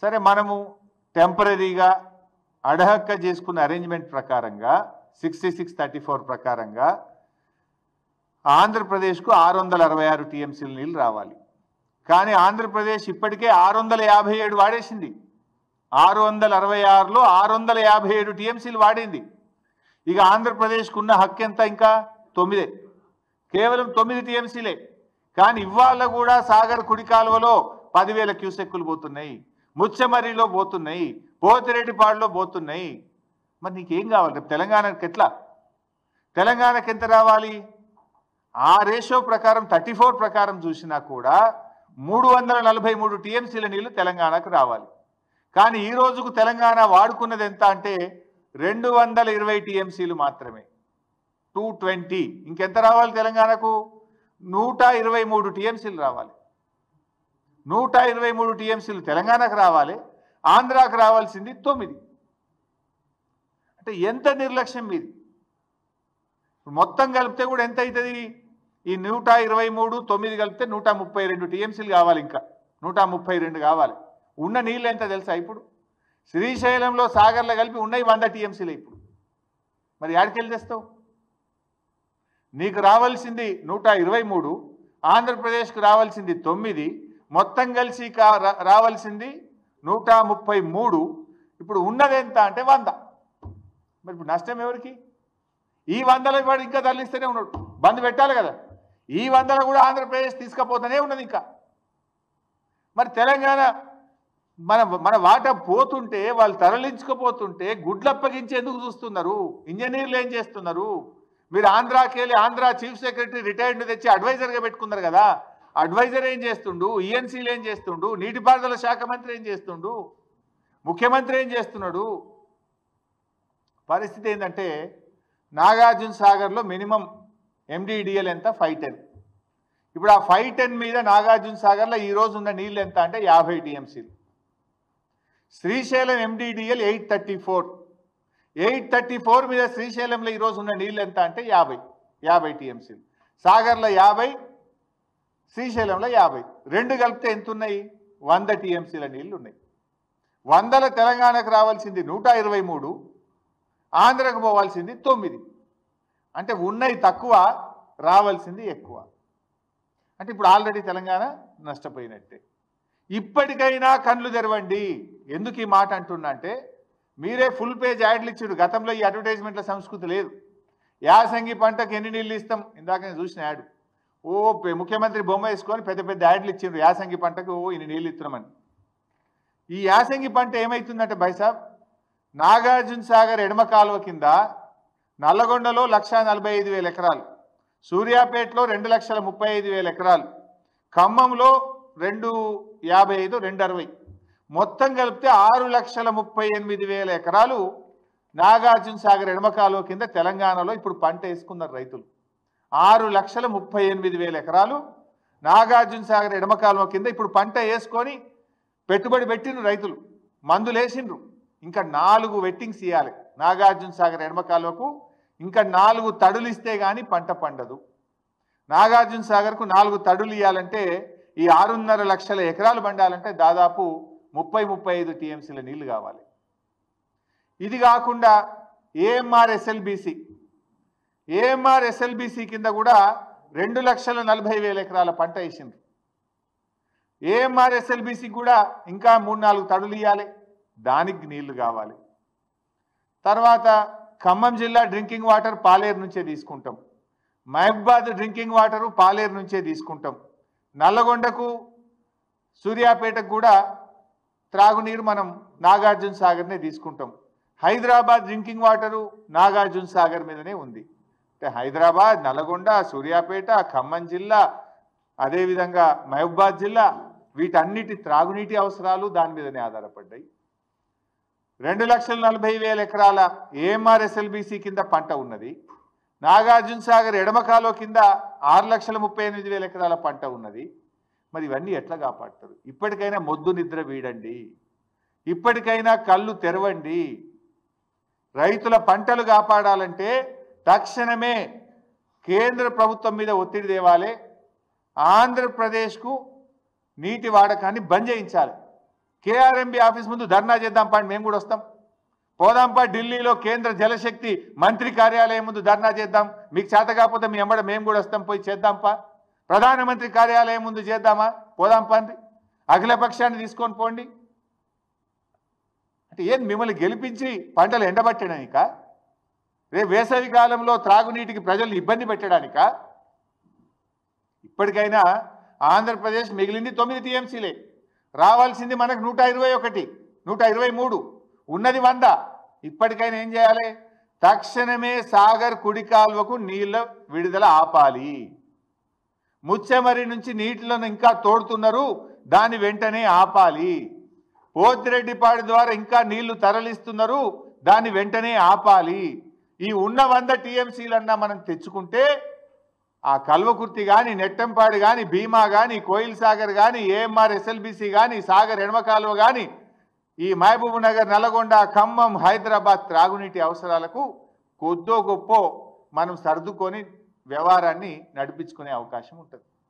సరే మనము టెంపరీగా అడహక్క చేసుకున్న అరేంజ్మెంట్ ప్రకారంగా 6634 ప్రకారంగా ఆంధ్రప్రదేశ్కు 666 టీఎంసీల నీళ్ళు రావాలి. కానీ ఆంధ్రప్రదేశ్ ఇప్పటికే 657 వాడేసింది. 666లో 657 టీఎంసీలు వాడింది. ఇక ఆంధ్రప్రదేశ్కు ఉన్న హక్కు ఎంత? ఇంకా 9, కేవలం 9 టీఎంసీలే. కానీ ఇవాళ కూడా సాగర్ కుడి కాలువలో 10,000 క్యూసెక్కులు పోతున్నాయి, ముచ్చమర్రిలో పోతున్నాయి, పోతిరెడ్డిపాడులో పోతున్నాయి. మరి నీకేం కావాలి? తెలంగాణకి ఎట్లా? తెలంగాణకి ఎంత రావాలి? ఆ రేషియో ప్రకారం 34 ప్రకారం చూసినా కూడా 343 టీఎంసీల నీళ్లు తెలంగాణకు రావాలి. కానీ ఈ రోజుకు తెలంగాణ వాడుకున్నది ఎంత అంటే 220 టీఎంసీలు మాత్రమే, 220. ఇంకెంత రావాలి తెలంగాణకు? 123 టీఎంసీలు రావాలి. 123 టీఎంసీలు తెలంగాణకు రావాలి, ఆంధ్రాకు రావాల్సింది 9. అంటే ఎంత నిర్లక్ష్యం మీది? మొత్తం కలిపితే కూడా ఎంత అవుతుంది? ఈ 123 9 కలిపితే 132 టీఎంసీలు కావాలి. ఇంకా 132 కావాలి. ఉన్న నీళ్ళు ఎంత తెలుసా? ఇప్పుడు శ్రీశైలంలో సాగర్లో కలిపి ఉన్నాయి 100 టీఎంసీలు. ఇప్పుడు మరి యాడికెళ్ళి తెస్తావు? నీకు రావాల్సింది 123, ఆంధ్రప్రదేశ్కు రావాల్సింది 9, మొత్తం కలిసి రావాల్సింది 133. ఇప్పుడు ఉన్నది ఎంత అంటే 100. మరి ఇప్పుడు నష్టం ఎవరికి? ఈ 100లో వాడు ఇంకా తరలిస్తూనే ఉన్నాడు. బంద్ పెట్టాలి కదా. ఈ 100లో కూడా ఆంధ్రప్రదేశ్ తీసుకుపోతూనే ఉన్నది ఇంకా. మరి తెలంగాణ మన వాటా పోతుంటే, వాళ్ళు తరలించుకుపోతుంటే గుడ్లప్పగించి ఎందుకు చూస్తున్నారు? ఇంజనీర్లు ఏం చేస్తున్నారు? మీరు ఆంధ్రాకి వెళ్ళి ఆంధ్ర చీఫ్ సెక్రటరీ రిటైర్డ్ తెచ్చి అడ్వైజర్గా పెట్టుకున్నారు కదా. అడ్వైజర్ ఏం చేస్తుండు? ఈఎన్సీలు ఏం చేస్తుండు? నీటిపారుదల శాఖ మంత్రి ఏం చేస్తుండు? ముఖ్యమంత్రి ఏం చేస్తున్నాడు? పరిస్థితి ఏంటంటే నాగార్జున సాగర్లో మినిమం ఎండిడిఎల్ ఎంత? 510. ఇప్పుడు ఆ 510 మీద నాగార్జున సాగర్లో ఈరోజు ఉన్న నీళ్ళు ఎంత అంటే 50 టీఎంసీలు. శ్రీశైలం ఎండిడిఎల్ 834. 834 మీద శ్రీశైలంలో ఈరోజు ఉన్న నీళ్ళు ఎంత అంటే 50 టీఎంసీలు. సాగర్లో 50, శ్రీశైలంలో 50. రెండు కలిపితే ఎంత ఉన్నాయి? 100 టీఎంసీల నీళ్ళు ఉన్నాయి. 100లో తెలంగాణకు రావాల్సింది 123, ఆంధ్రకు పోవాల్సింది 9. అంటే ఉన్నాయి తక్కువ, రావాల్సింది ఎక్కువ. అంటే ఇప్పుడు ఆల్రెడీ తెలంగాణ నష్టపోయినట్టే. ఇప్పటికైనా కళ్ళు తెరవండి. ఎందుకు ఈ మాట అంటున్నా అంటే, మీరే ఫుల్ పేజ్ యాడ్లు ఇచ్చారు. గతంలో ఈ అడ్వర్టైజ్మెంట్ల సంస్కృతి లేదు. యాసంగి పంటకు ఎన్ని నీళ్ళు ఇస్తాం? ఇందాక నేను చూసిన యాడ్. ముఖ్యమంత్రి బొమ్మ వేసుకొని పెద్ద పెద్ద యాడ్లు ఇచ్చిండ్రు. యాసంగి పంటకు ఇన్ని నీళ్ళు ఇస్తున్నామని. ఈ యాసంగి పంట ఏమవుతుందంటే బైసాబ్, నాగార్జున సాగర్ ఎడమ కాలువ కింద నల్లగొండలో 1,45,000 ఎకరాలు, సూర్యాపేటలో 2,35,000 ఎకరాలు, ఖమ్మంలో 255, 260, మొత్తం కలిపితే 6,38,000 ఎకరాలు నాగార్జున సాగర్ ఎడమ కాలువ కింద తెలంగాణలో ఇప్పుడు పంట వేసుకున్నారు రైతులు. 6,38,000 ఎకరాలు నాగార్జున సాగర్ ఎడమ కాలువ కింద ఇప్పుడు పంట వేసుకొని పెట్టుబడి పెట్టిండ్రు రైతులు, మందులు వేసిండ్రు. ఇంకా 4 వెట్టింగ్స్ ఇవ్వాలి నాగార్జున సాగర్ ఎడమ కాలువకు. ఇంకా 4 తడులు ఇస్తే కానీ పంట పండదు. నాగార్జున సాగర్కు 4 తడులు ఇవ్వాలంటే ఈ 6.5 లక్షల ఎకరాలు పండాలంటే దాదాపు 30-35 టీఎంసీల నీళ్లు కావాలి. ఇది కాకుండా ఏఎంఆర్ ఎస్ఎల్బిసి కింద కూడా 2,40,000 ఎకరాల పంట వేసిండ్రు. ఏఎంఆర్ ఎస్ఎల్బిసి కూడా ఇంకా 3-4 తడులు ఇవ్వాలి, దానికి నీళ్లు కావాలి. తర్వాత ఖమ్మం జిల్లా డ్రింకింగ్ వాటర్ పాలేరు నుంచే తీసుకుంటాం, మహబూబాద్ డ్రింకింగ్ వాటరు పాలేరు నుంచే తీసుకుంటాం, నల్లగొండకు సూర్యాపేటకు కూడా త్రాగునీరు మనం నాగార్జున సాగర్నే తీసుకుంటాం. హైదరాబాద్ డ్రింకింగ్ వాటరు నాగార్జున సాగర్ మీదనే ఉంది. అంటే హైదరాబాద్, నల్లగొండ, సూర్యాపేట, ఖమ్మం జిల్లా, అదేవిధంగా మహబూబాద్ జిల్లా, వీటన్నిటి త్రాగునీటి అవసరాలు దాని మీదనే ఆధారపడ్డాయి. 2,40,000 ఎకరాల ఏఎంఆర్ ఎస్ఎల్బిసి కింద పంట ఉన్నది. నాగార్జున సాగర్ ఎడమ కాలువ కింద 6,38,000 ఎకరాల పంట ఉన్నది. మరి ఇవన్నీ ఎట్లా కాపాడతారు? ఇప్పటికైనా మొద్దు నిద్ర వీడండి, ఇప్పటికైనా కళ్ళు తెరవండి. రైతుల పంటలు కాపాడాలంటే తక్షణమే కేంద్ర ప్రభుత్వం మీద ఒత్తిడి తేవాలి. ఆంధ్రప్రదేశ్కు నీటి వాడకాన్ని బంద్ చేయించాలి. కేఆర్ఎంబి ఆఫీస్ ముందు ధర్నా చేద్దాం పండి, మేము కూడా వస్తాం. పోదాంపా ఢిల్లీలో కేంద్ర జలశక్తి మంత్రి కార్యాలయం ముందు ధర్నా చేద్దాం. మీకు చేత కాకపోతే మీ ఎంబడ మేము కూడా వస్తాం, పోయి చేద్దాంపా. ప్రధానమంత్రి కార్యాలయం ముందు చేద్దామా, పోదాంపా అండి. అఖిలపక్షాన్ని తీసుకొని పోండి. అంటే ఏం మిమ్మల్ని గెలిపించి పంటలు ఎండబట్టడానిక, రేపు వేసవి కాలంలో త్రాగునీటికి ప్రజలు ఇబ్బంది పెట్టడానిక? ఇప్పటికైనా ఆంధ్రప్రదేశ్ మిగిలింది 9 టీఎంసీలే, రావాల్సింది మనకు 121, 123, ఉన్నది 100. ఇప్పటికైనా ఏం చేయాలి? తక్షణమే సాగర్ కుడి కాల్వకు నీళ్ళ విడుదల ఆపాలి. ముచ్చెమరి నుంచి నీటిలను ఇంకా తోడుతున్నారు, దాన్ని వెంటనే ఆపాలి. పోతిరెడ్డిపాడు ద్వారా ఇంకా నీళ్లు తరలిస్తున్నారు, దాన్ని వెంటనే ఆపాలి. ఈ ఉన్న 100 టీఎంసీలన్నా మనం తెచ్చుకుంటే ఆ కల్వకుర్తి కానీ, నెట్టంపాడు కానీ, భీమా కానీ, కోయిల్ సాగర్ కానీ, ఏఎంఆర్ ఎస్ఎల్బిసి కానీ, సాగర్ ఎడమ కాలువ కానీ, ఈ మహబూబ్ నగర్, నల్గొండ, ఖమ్మం, హైదరాబాద్ త్రాగునీటి అవసరాలకు కొద్దో గొప్పో మనం సర్దుకొని వ్యవహారాన్ని నడిపించుకునే అవకాశం ఉంటుంది.